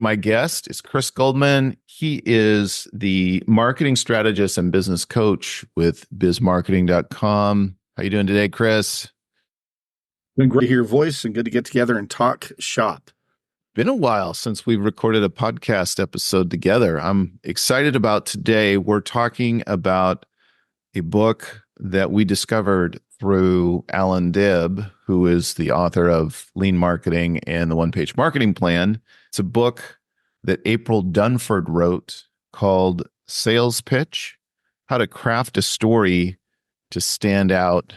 My guest is Chris Goldman. He is the marketing strategist and business coach with bizmarketing.com. How you doing today, Chris? Been great to hear your voice and good to get together and talk shop. Been a while since we've recorded a podcast episode together. I'm excited about today. We're talking about a book that we discovered through Alan Dibb, who is the author of Lean Marketing and the One-Page Marketing Plan. It's a book that April Dunford wrote called Sales Pitch: How to Craft a Story to Stand Out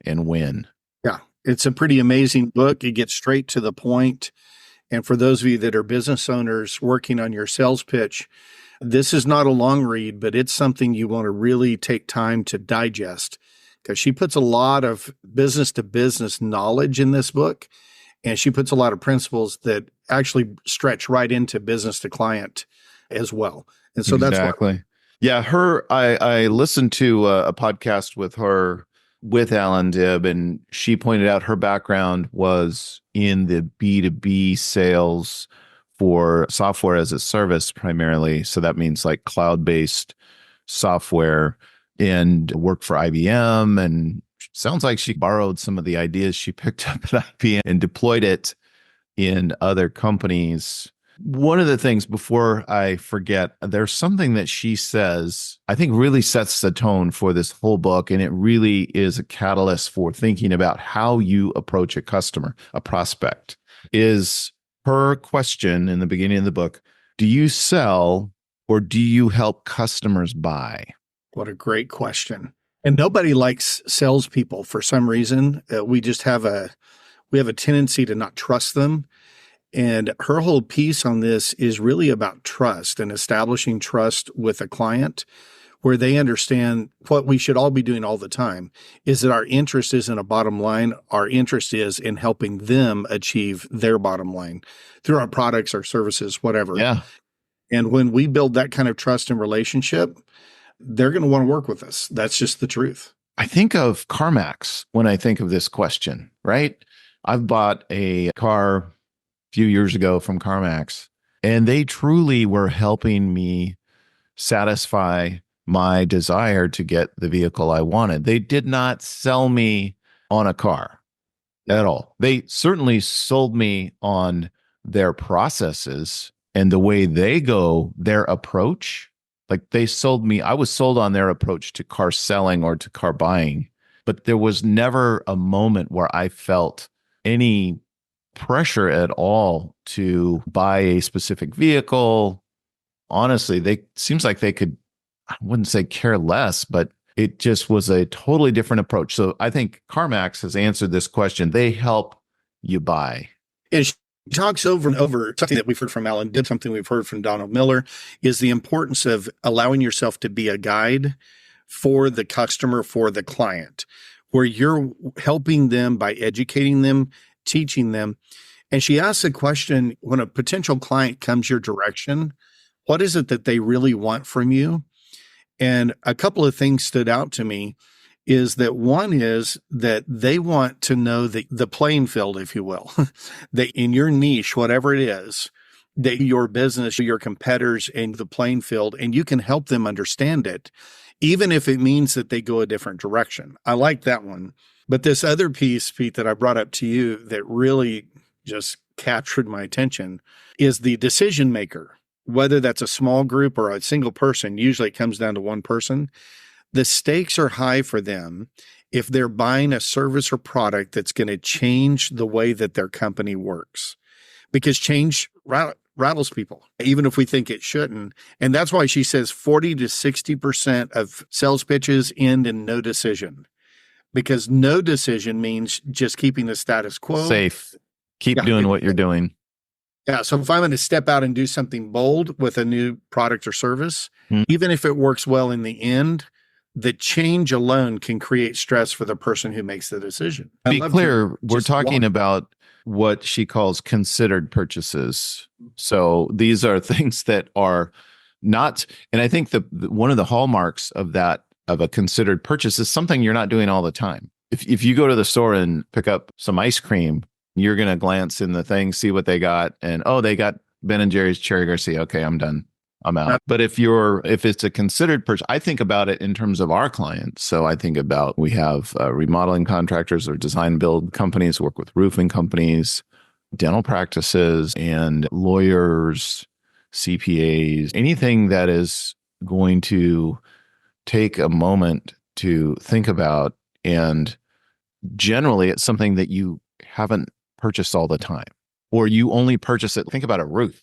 and Win. Yeah, it's a pretty amazing book. It gets straight to the point. And for those of you that are business owners working on your sales pitch, this is not a long read, but it's something you want to really take time to digest, because she puts a lot of business to business knowledge in this book. And she puts a lot of principles that actually stretch right into business to client as well. And so Exactly. that's why. Yeah, I listened to a podcast with her with Alan Dibb, and she pointed out her background was in the B2B sales for software as a service primarily. So that means like cloud-based software, and worked for IBM. And sounds like she borrowed some of the ideas she picked up at IBM and deployed it in other companies. One of the things, before I forget, there's something that she says, I think really sets the tone for this whole book. And it really is a catalyst for thinking about how you approach a customer, a prospect. Is her question in the beginning of the book: do you sell or do you help customers buy? What a great question. And nobody likes salespeople for some reason. We have a tendency to not trust them. And her whole piece on this is really about trust and establishing trust with a client, where they understand what we should all be doing all the time is that our interest isn't a bottom line. Our interest is in helping them achieve their bottom line through our products, our services, whatever. Yeah. And when we build that kind of trust and relationship, they're going to want to work with us. That's just the truth. I think of CarMax when I think of this question, right? I've bought a car few years ago from CarMax, and they truly were helping me satisfy my desire to get the vehicle I wanted. They did not sell me on a car at all. They certainly sold me on their processes and the way they go, their approach. Like they sold me, I was sold on their approach to car selling or to car buying, but there was never a moment where I felt any pressure at all to buy a specific vehicle. Honestly, seems like they could, I wouldn't say care less, but it just was a totally different approach. So I think CarMax has answered this question. They help you buy. And she talks over and over, something that we've heard from Alan Dibb, something we've heard from Donald Miller, is the importance of allowing yourself to be a guide for the customer, for the client, where you're helping them by educating them, teaching them. And she asks a question: when a potential client comes your direction, what is it that they really want from you? And a couple of things stood out to me is that one is that they want to know the playing field, if you will, that in your niche, whatever it is, that your business, your competitors and the playing field, and you can help them understand it, even if it means that they go a different direction. I like that one. But this other piece, Pete, that I brought up to you that really just captured my attention is the decision maker. Whether that's a small group or a single person, usually it comes down to one person. The stakes are high for them if they're buying a service or product that's going to change the way that their company works, because change rattles people, even if we think it shouldn't. And that's why she says 40 to 60% of sales pitches end in no decision, because no decision means just keeping the status quo. Safe. Keep doing what you're doing. Yeah. So if I'm going to step out and do something bold with a new product or service, even if it works well in the end, the change alone can create stress for the person who makes the decision. Be clear, we're talking about what she calls considered purchases. So these are things that are not, and I think one of the hallmarks of that, of a considered purchase, is something you're not doing all the time. If you go to the store and pick up some ice cream, you're going to glance in the thing, see what they got, and oh, they got Ben and Jerry's Cherry Garcia, okay, I'm done. I'm out. Not- But if it's a considered purchase, I think about it in terms of our clients. So I think about, we have remodeling contractors or design build companies, work with roofing companies, dental practices, and lawyers, CPAs, anything that is going to take a moment to think about. And generally, it's something that you haven't purchased all the time, or you only purchase it. Think about a roof.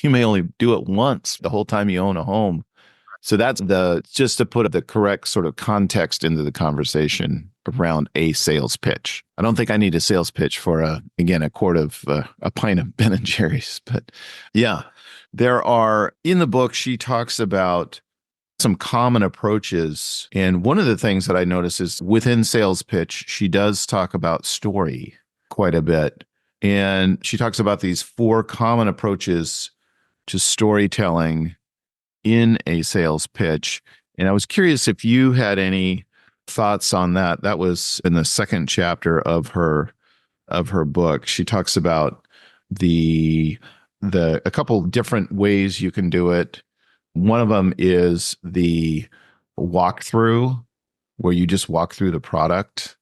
You may only do it once the whole time you own a home. So that's just to put the correct sort of context into the conversation around a sales pitch. I don't think I need a sales pitch for a pint of Ben and Jerry's, but yeah, there are, in the book, she talks about some common approaches. And one of the things that I notice is within sales pitch, she does talk about story quite a bit. And she talks about these 4 common approaches to storytelling in a sales pitch. And I was curious if you had any thoughts on that. That was in the second chapter of her book. She talks about a couple different ways you can do it. One of them is the walkthrough, where you just walk through the product.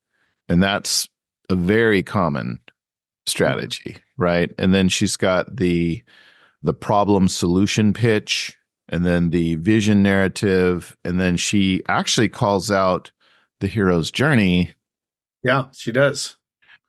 And that's a very common strategy, right? And then she's got the problem solution pitch, and then the vision narrative. And then she actually calls out the hero's journey. Yeah, she does.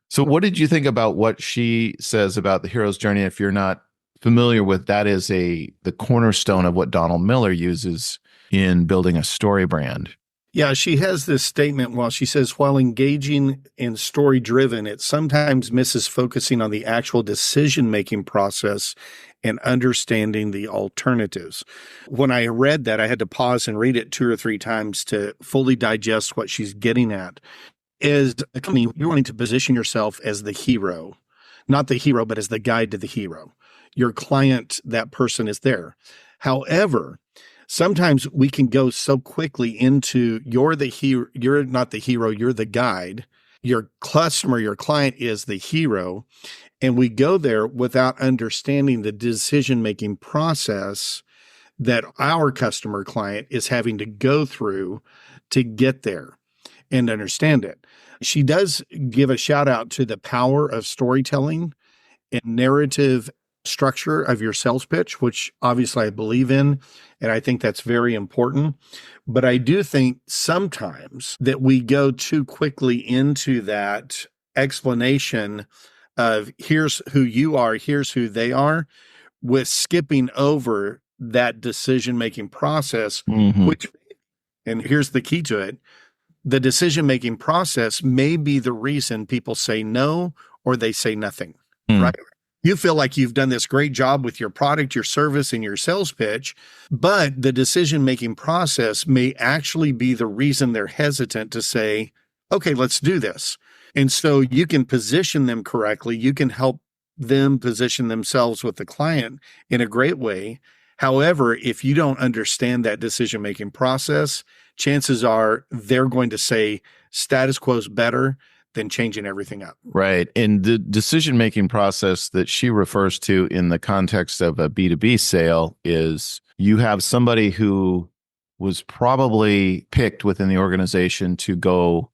So what did you think about what she says about the hero's journey? If you're not familiar with, that is the cornerstone of what Donald Miller uses in building a story brand. Yeah, she has this statement she says, while engaging in story driven, it sometimes misses focusing on the actual decision-making process and understanding the alternatives. When I read that, I had to pause and read it 2 or 3 times to fully digest what she's getting at. As a company, you're wanting to position yourself as the hero, not the hero, but as the guide to the hero. Your client, that person is there. However, sometimes we can go so quickly into you're the hero, you're not the hero, you're the guide. Your customer, your client is the hero. And we go there without understanding the decision-making process that our customer client is having to go through to get there and understand it. She does give a shout out to the power of storytelling and narrative structure of your sales pitch, which obviously I believe in, and I think that's very important. But I do think sometimes that we go too quickly into that explanation of here's who you are, here's who they are, with skipping over that decision-making process, which, and here's the key to it, the decision-making process may be the reason people say no or they say nothing, right? You feel like you've done this great job with your product, your service, and your sales pitch, but the decision-making process may actually be the reason they're hesitant to say, okay, let's do this. And so you can position them correctly. You can help them position themselves with the client in a great way. However, if you don't understand that decision-making process, chances are they're going to say status quo is better than changing everything up. Right. And the decision-making process that she refers to in the context of a B2B sale is you have somebody who was probably picked within the organization to go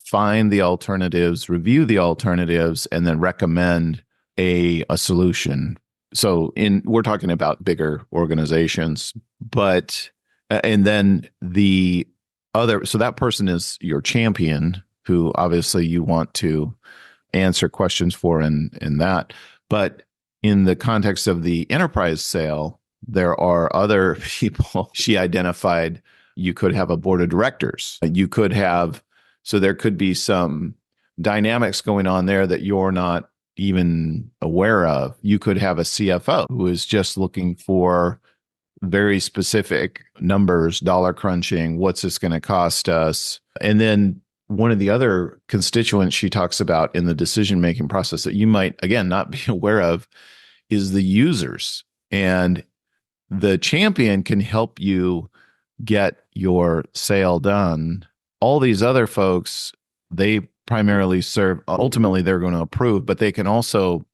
find the alternatives, review the alternatives, and then recommend a solution. So we're talking about bigger organizations, but and then so that person is your champion, who obviously you want to answer questions for in that. But in the context of the enterprise sale, there are other people she identified. You could have a board of directors. So there could be some dynamics going on there that you're not even aware of. You could have a CFO who is just looking for very specific numbers, dollar crunching, what's this going to cost us? And then one of the other constituents she talks about in the decision-making process that you might, again, not be aware of is the users. And the champion can help you get your sale done. All these other folks, they primarily serve, ultimately they're going to approve, but they can also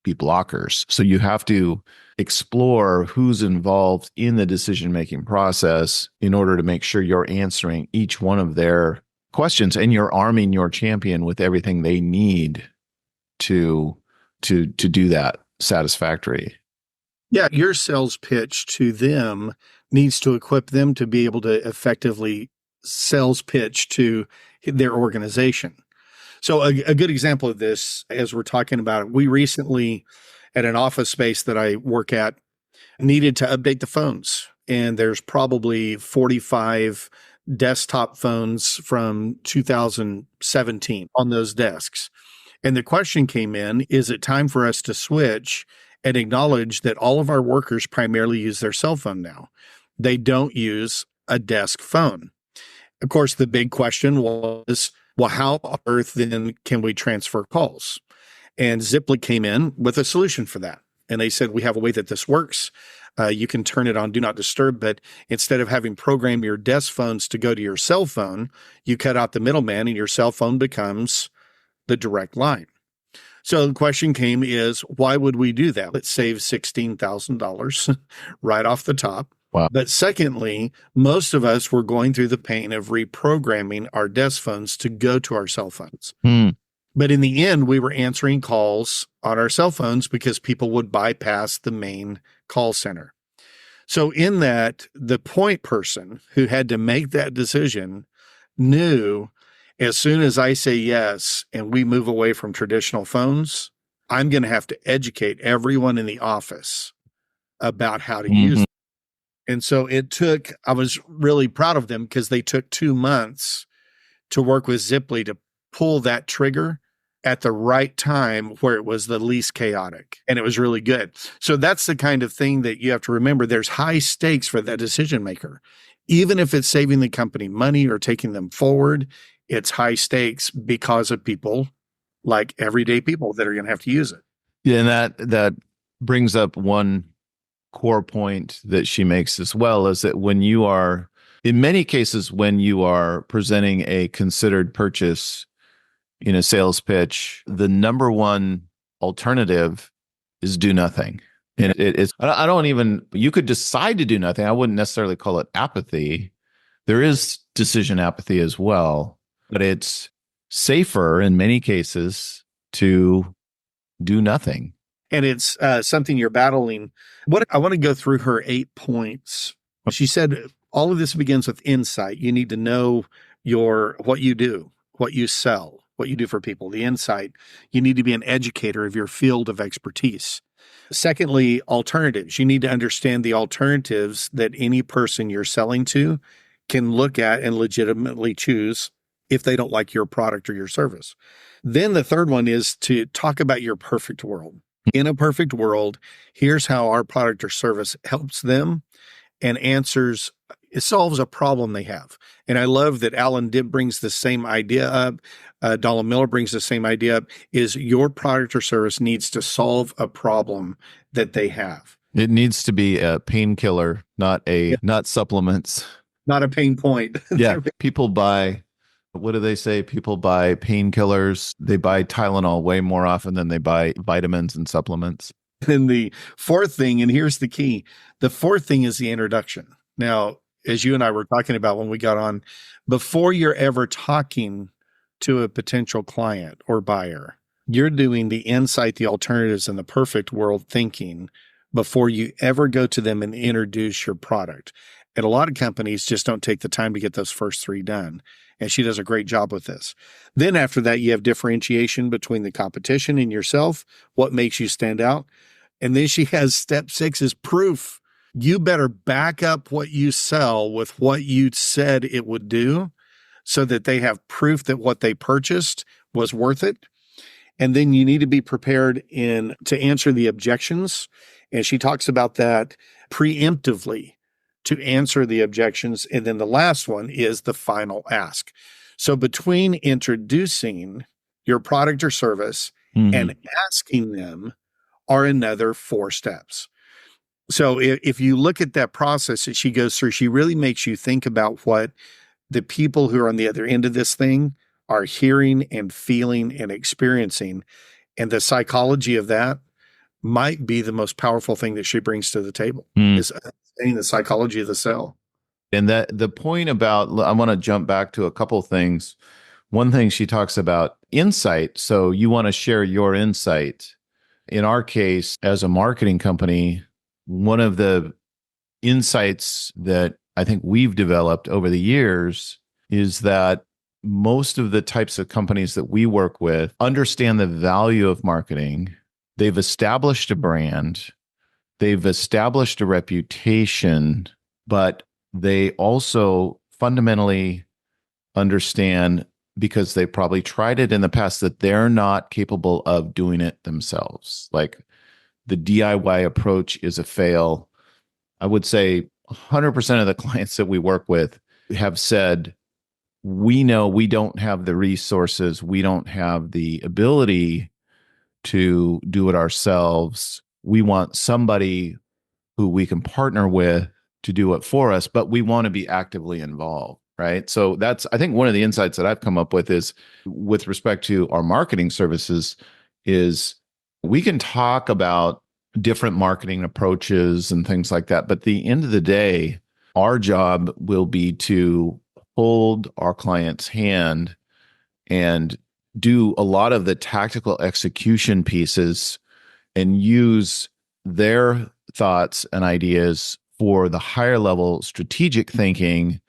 be blockers. So you have to explore who's involved in the decision-making process in order to make sure you're answering each one of their questions and you're arming your champion with everything they need to do that satisfactory. Yeah, your sales pitch to them needs to equip them to be able to effectively sales pitch to their organization. So a good example of this, as we're talking about it, we recently, at an office space that I work at, needed to update the phones. And there's probably 45 desktop phones from 2017 on those desks. And the question came in, is it time for us to switch and acknowledge that all of our workers primarily use their cell phone now? They don't use a desk phone. Of course, the big question was, well, how on earth then can we transfer calls? And Ziply came in with a solution for that. And they said, we have a way that this works. You can turn it on Do Not Disturb, but instead of having programmed your desk phones to go to your cell phone, you cut out the middleman and your cell phone becomes the direct line. So the question came is, why would we do that? It saves $16,000 right off the top. Wow. But secondly, most of us were going through the pain of reprogramming our desk phones to go to our cell phones. But in the end, we were answering calls on our cell phones because people would bypass the main call center. So in that, the point person who had to make that decision knew, as soon as I say yes and we move away from traditional phones, I'm going to have to educate everyone in the office about how to use it. And so I was really proud of them because they took 2 months to work with Ziply to pull that trigger at the right time where it was the least chaotic. And it was really good. So that's the kind of thing that you have to remember. There's high stakes for that decision maker. Even if it's saving the company money or taking them forward, it's high stakes because of people like everyday people that are going to have to use it. Yeah, and that brings up one core point that she makes as well, is that when you are, in many cases, when you are presenting a considered purchase in a sales pitch, the number one alternative is do nothing. And it's, I don't even, you could decide to do nothing. I wouldn't necessarily call it apathy. There is decision apathy as well, but it's safer in many cases to do nothing. And it's something you're battling. I want to go through her 8 points. She said, all of this begins with insight. You need to know what you do, what you sell, what you do for people, the insight. You need to be an educator of your field of expertise. Secondly, alternatives. You need to understand the alternatives that any person you're selling to can look at and legitimately choose if they don't like your product or your service. Then the third one is to talk about your perfect world. In a perfect world, here's how our product or service helps them and it solves a problem they have. And I love that Alan brings the same idea up. Donald Miller brings the same idea up, is your product or service needs to solve a problem that they have. It needs to be a painkiller, not supplements. Not a pain point. Yeah. People buy, what do they say? People buy painkillers. They buy Tylenol way more often than they buy vitamins and supplements. And the fourth thing, and here's the key, the fourth thing is the introduction. Now, as you and I were talking about when we got on, before you're ever talking to a potential client or buyer, you're doing the insight, the alternatives, and the perfect world thinking before you ever go to them and introduce your product. And a lot of companies just don't take the time to get those first three done. And she does a great job with this. Then after that, you have differentiation between the competition and yourself, what makes you stand out. And then she has step 6 is proof. You better back up what you sell with what you said it would do so that they have proof that what they purchased was worth it. And then you need to be prepared to answer the objections. And she talks about that preemptively, to answer the objections. And then the last one is the final ask. So between introducing your product or service and asking them are another 4 steps. So if you look at that process that she goes through, she really makes you think about what the people who are on the other end of this thing are hearing and feeling and experiencing. And the psychology of that might be the most powerful thing that she brings to the table, Mm. is understanding the psychology of the sell. And that the point about, I want to jump back to a couple things. One thing she talks about insight. So you want to share your insight. In our case, as a marketing company, one of the insights that I think we've developed over the years is that most of the types of companies that we work with understand the value of marketing. They've established a brand, they've established a reputation, but they also fundamentally understand, because they probably tried it in the past, that they're not capable of doing it themselves. Like the DIY approach is a fail. I would say 100% of the clients that we work with have said, we know we don't have the resources, we don't have the ability to do it ourselves. We want somebody who we can partner with to do it for us, but we want to be actively involved, right? So that's, I think, one of the insights that I've come up with is, with respect to our marketing services, is we can talk about different marketing approaches and things like that, but at the end of the day, our job will be to hold our client's hand and do a lot of the tactical execution pieces and use their thoughts and ideas for the higher level strategic thinking.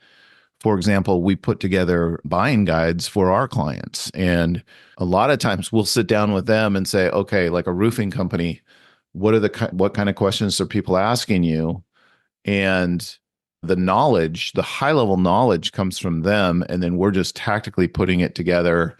For example, we put together buying guides for our clients. And a lot of times we'll sit down with them and say, okay, like a roofing company, what kind of questions are people asking you? And the knowledge, the high level knowledge, comes from them. And then we're just tactically putting it together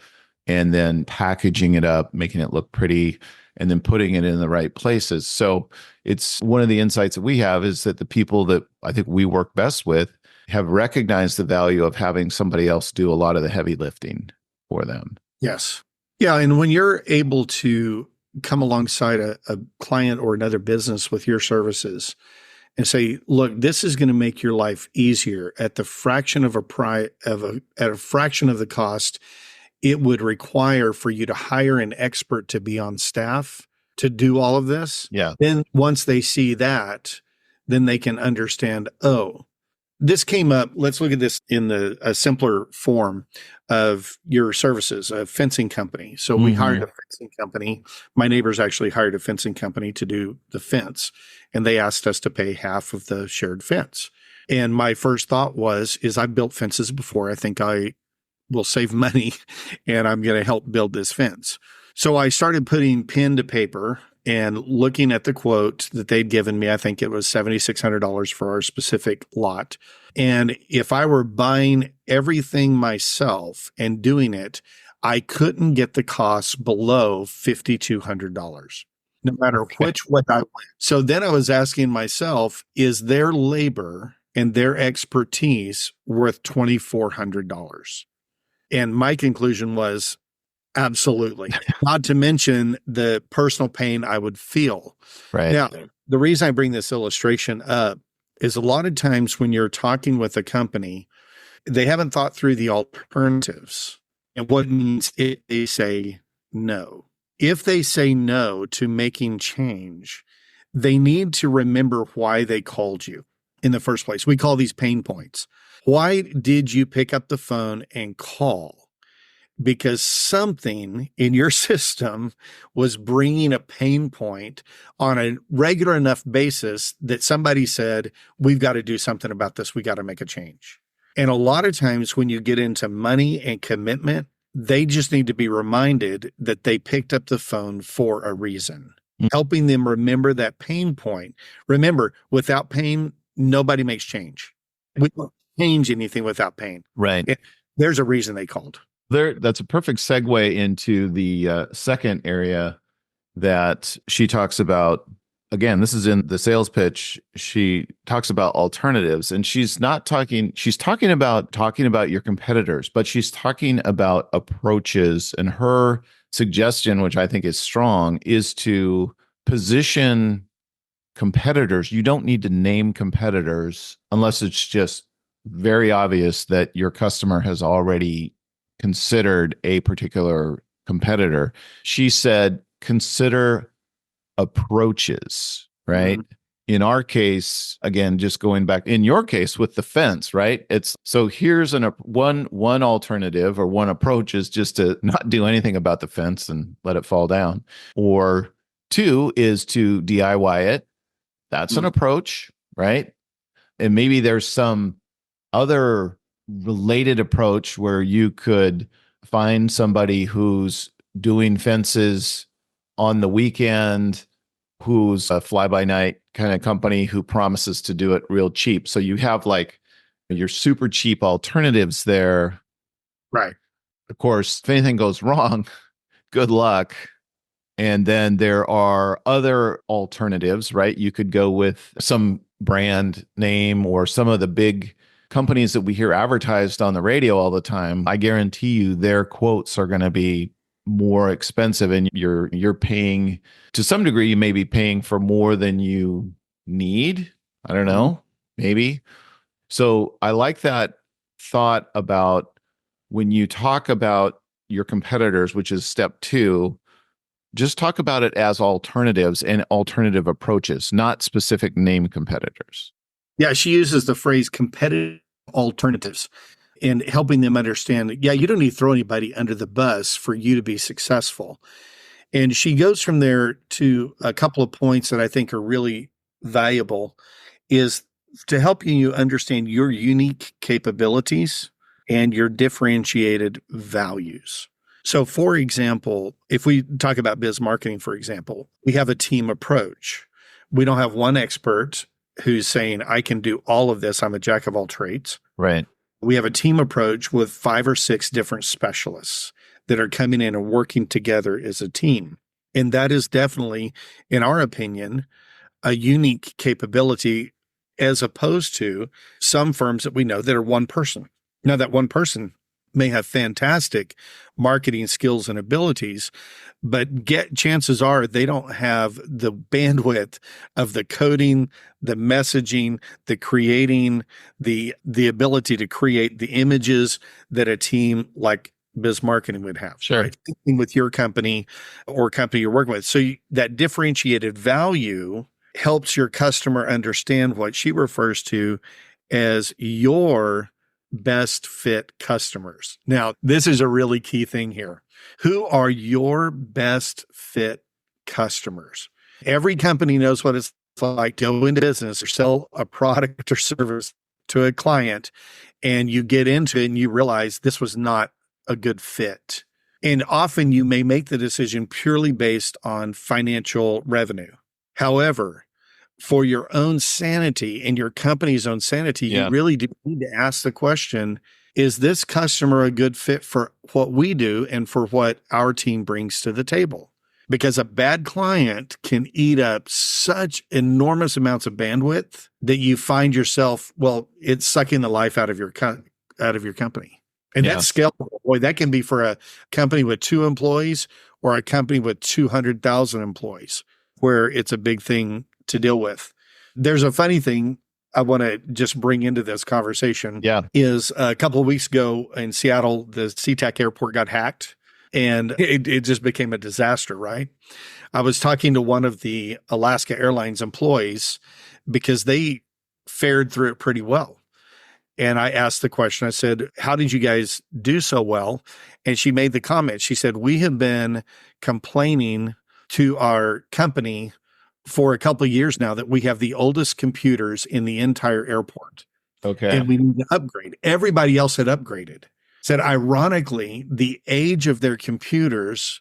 and then packaging it up, making it look pretty, and then putting it in the right places. So it's one of the insights that we have, is that the people that I think we work best with have recognized the value of having somebody else do a lot of the heavy lifting for them. Yes. Yeah. And when you're able to come alongside a client or another business with your services and say, look, this is going to make your life easier at the fraction of at a fraction of the cost it would require for you to hire an expert to be on staff to do all of this. Yeah. Then once they see that, then they can understand, oh, this came up. Let's look at this in a simpler form of your services, a fencing company. So we hired a fencing company. My neighbors actually hired a fencing company to do the fence, and they asked us to pay half of the shared fence. And my first thought is I've built fences before. I think I will save money, and I'm going to help build this fence. So I started putting pen to paper and looking at the quote that they'd given me. I think it was $7,600 for our specific lot. And if I were buying everything myself and doing it, I couldn't get the costs below $5,200, no matter which way I went. So then I was asking myself, is their labor and their expertise worth $2,400? And my conclusion was absolutely. Not to mention the personal pain I would feel. Right. Now, the reason I bring this illustration up is a lot of times when you're talking with a company, they haven't thought through the alternatives and what it means if they say no. If they say no to making change, they need to remember why they called you in the first place. We call these pain points. Why did you pick up the phone and call? Because something in your system was bringing a pain point on a regular enough basis that somebody said, we've got to do something about this. We got to make a change. And a lot of times when you get into money and commitment, they just need to be reminded that they picked up the phone for a reason, helping them remember that pain point. Remember, without pain, nobody makes change. We don't change anything without pain. Right. There's a reason they called. That's a perfect segue into the second area that she talks about. Again, this is in the sales pitch. She talks about alternatives, and she's talking about your competitors, but she's talking about approaches. And her suggestion, which I think is strong, is to position competitors. You don't need to name competitors unless it's just very obvious that your customer has already considered a particular competitor. She said, consider approaches, right? In our case, again, just going back in your case with the fence, right? It's so here's one alternative or one approach is just to not do anything about the fence and let it fall down. Or two is to DIY it. That's an approach, right? And maybe there's some other related approach where you could find somebody who's doing fences on the weekend, who's a fly-by-night kind of company who promises to do it real cheap. So you have like your super cheap alternatives there. Right. Of course, if anything goes wrong, good luck. And then there are other alternatives, right? You could go with some brand name or some of the big companies that we hear advertised on the radio all the time. I guarantee you their quotes are going to be more expensive, and you're paying to some degree. You may be paying for more than you need. I don't know, maybe. So I like that thought about when you talk about your competitors, which is step two. Just talk about it as alternatives and alternative approaches, not specific name competitors. Yeah, she uses the phrase competitive alternatives and helping them understand, yeah, you don't need to throw anybody under the bus for you to be successful. And she goes from there to a couple of points that I think are really valuable is to help you understand your unique capabilities and your differentiated values. So, for example, if we talk about biz marketing, for example, we have a team approach. We don't have one expert who's saying, I can do all of this. I'm a jack of all trades. Right. We have a team approach with 5 or 6 different specialists that are coming in and working together as a team. And that is definitely, in our opinion, a unique capability as opposed to some firms that we know that are one person. Now, that one person may have fantastic marketing skills and abilities, but chances are they don't have the bandwidth of the coding, the messaging, the creating, the ability to create the images that a team like biz marketing would have. Sure. Right? With your company or company you're working with. So that differentiated value helps your customer understand what she refers to as your best fit customers. Now, this is a really key thing here. Who are your best fit customers? Every company knows what it's like to go into business or sell a product or service to a client, and you get into it and you realize this was not a good fit. And often you may make the decision purely based on financial revenue. However, for your own sanity and your company's own sanity, you really do need to ask the question, is this customer a good fit for what we do and for what our team brings to the table? Because a bad client can eat up such enormous amounts of bandwidth that you find yourself, well, it's sucking the life out of your company. And that's scalable. Boy, that can be for a company with 2 employees or a company with 200,000 employees, where it's a big thing to deal with. There's a funny thing I want to just bring into this conversation. Is a couple of weeks ago in Seattle, the SeaTac airport got hacked and it just became a disaster, right? I was talking to one of the Alaska Airlines employees because they fared through it pretty well. And I asked the question, I said, how did you guys do so well? And she made the comment. She said, we have been complaining to our company for a couple of years now that we have the oldest computers in the entire airport. Okay. And we need to upgrade. Everybody else had upgraded. Said, ironically, the age of their computers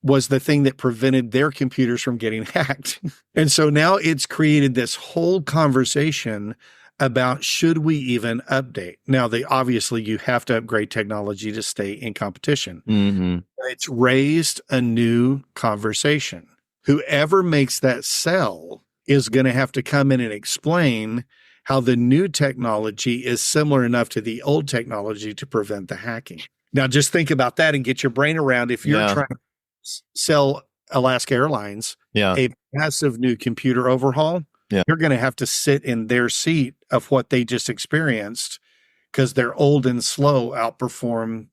was the thing that prevented their computers from getting hacked. And so now it's created this whole conversation about should we even update? Now, obviously you have to upgrade technology to stay in competition. Mm-hmm. It's raised a new conversation. Whoever makes that sell is going to have to come in and explain how the new technology is similar enough to the old technology to prevent the hacking. Now, just think about that and get your brain around. If you're trying to sell Alaska Airlines a massive new computer overhaul, you're going to have to sit in their seat of what they just experienced because their old and slow outperform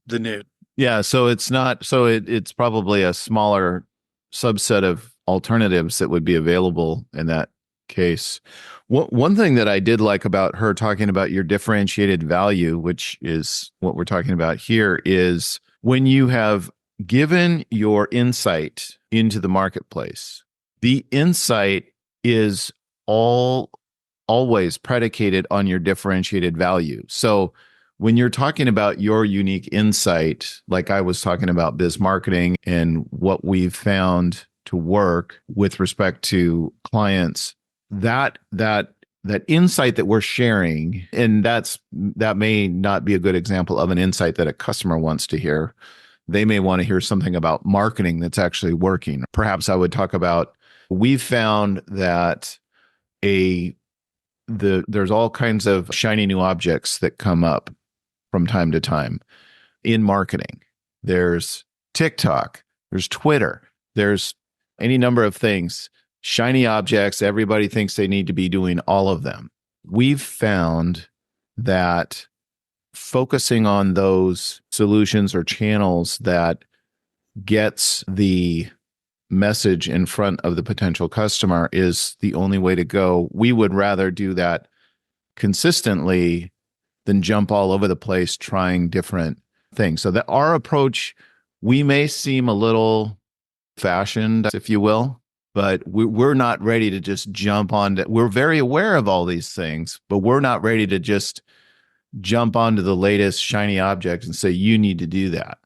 the new. Yeah. So it's not, so it's probably a smaller subset of alternatives that would be available in that case. One thing that I did like about her talking about your differentiated value, which is what we're talking about here, is when you have given your insight into the marketplace, the insight is always predicated on your differentiated value. So when you're talking about your unique insight, like I was talking about biz marketing and what we've found to work with respect to clients, that insight that we're sharing, and that may not be a good example of an insight that a customer wants to hear. They may want to hear something about marketing that's actually working. Perhaps I would talk about, we've found that there's all kinds of shiny new objects that come up from time to time in marketing. There's TikTok, there's Twitter, there's any number of things, shiny objects. Everybody thinks they need to be doing all of them. We've found that focusing on those solutions or channels that gets the message in front of the potential customer is the only way to go. We would rather do that consistently than jump all over the place trying different things. So that our approach, we may seem a little fashioned, if you will, but we're not ready to just jump on to, we're very aware of all these things, but we're not ready to just jump onto the latest shiny object and say, you need to do that.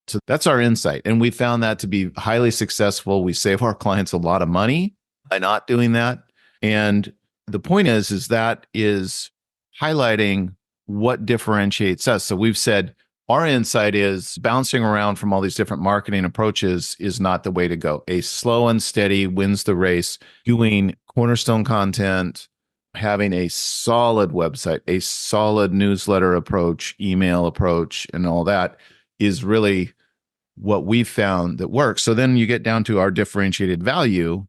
So that's our insight. And we found that to be highly successful. We save our clients a lot of money by not doing that. And the point is that is highlighting what differentiates us. So we've said our insight is bouncing around from all these different marketing approaches is not the way to go. A slow and steady wins the race. Doing cornerstone content, having a solid website, a solid newsletter approach, email approach, and all that is really what we've found that works. So then you get down to our differentiated value.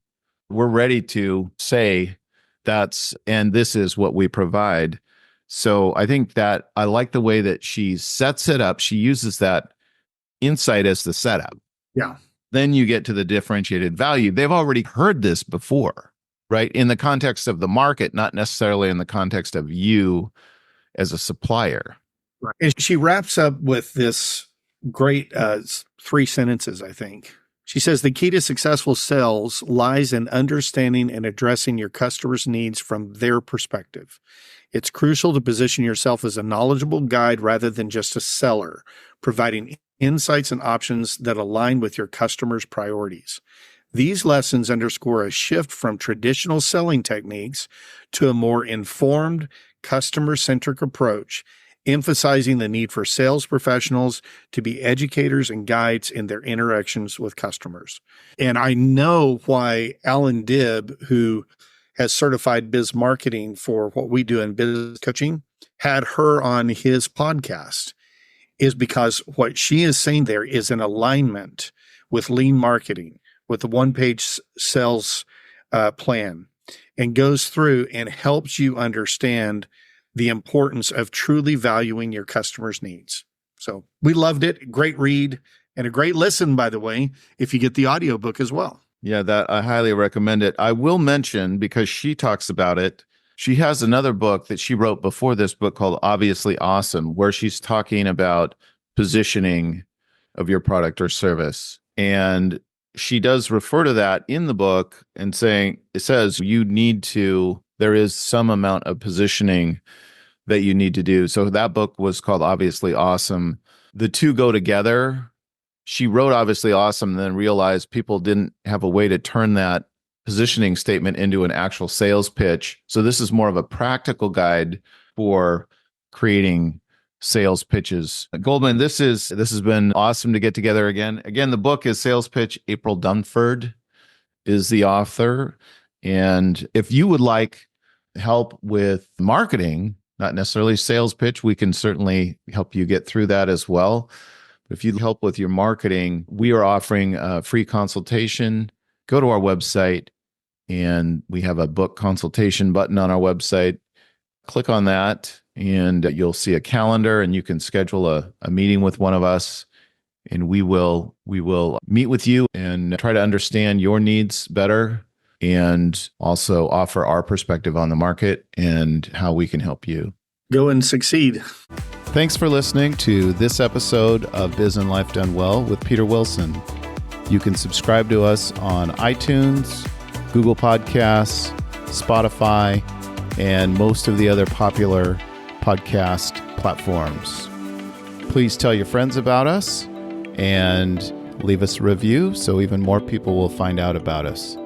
We're ready to say and this is what we provide. So I think that I like the way that she sets it up. She uses that insight as the setup. Yeah. Then you get to the differentiated value. They've already heard this before, right? In the context of the market, not necessarily in the context of you as a supplier. Right. And she wraps up with this great 3 sentences, I think. She says, the key to successful sales lies in understanding and addressing your customers' needs from their perspective. It's crucial to position yourself as a knowledgeable guide rather than just a seller, providing insights and options that align with your customers' priorities. These lessons underscore a shift from traditional selling techniques to a more informed, customer-centric approach, emphasizing the need for sales professionals to be educators and guides in their interactions with customers. And I know why Alan Dibb, who has certified biz marketing for what we do in business coaching, had her on his podcast, is because what she is saying there is in alignment with lean marketing, with the one-page sales plan, and goes through and helps you understand the importance of truly valuing your customers' needs. So we loved it. Great read and a great listen, by the way, if you get the audiobook as well. Yeah, that I highly recommend it. I will mention, because she talks about it, she has another book that she wrote before this book called Obviously Awesome, where she's talking about positioning of your product or service. And she does refer to that in the book and it says there is some amount of positioning that you need to do. So that book was called Obviously Awesome. The two go together. She wrote Obviously Awesome and then realized people didn't have a way to turn that positioning statement into an actual sales pitch. So this is more of a practical guide for creating sales pitches. Goldman, this has been awesome to get together again. Again, the book is Sales Pitch. April Dunford is the author. And if you would like help with marketing, not necessarily sales pitch, we can certainly help you get through that as well. But if you help with your marketing, we are offering a free consultation. Go to our website and we have a book consultation button on our website. Click on that and you'll see a calendar and you can schedule a meeting with one of us And we will meet with you and try to understand your needs better and also offer our perspective on the market and how we can help you. Go and succeed. Thanks for listening to this episode of Biz and Life Done Well with Peter Wilson. You can subscribe to us on iTunes, Google Podcasts, Spotify, and most of the other popular podcast platforms. Please tell your friends about us and leave us a review so even more people will find out about us.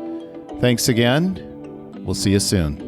Thanks again. We'll see you soon.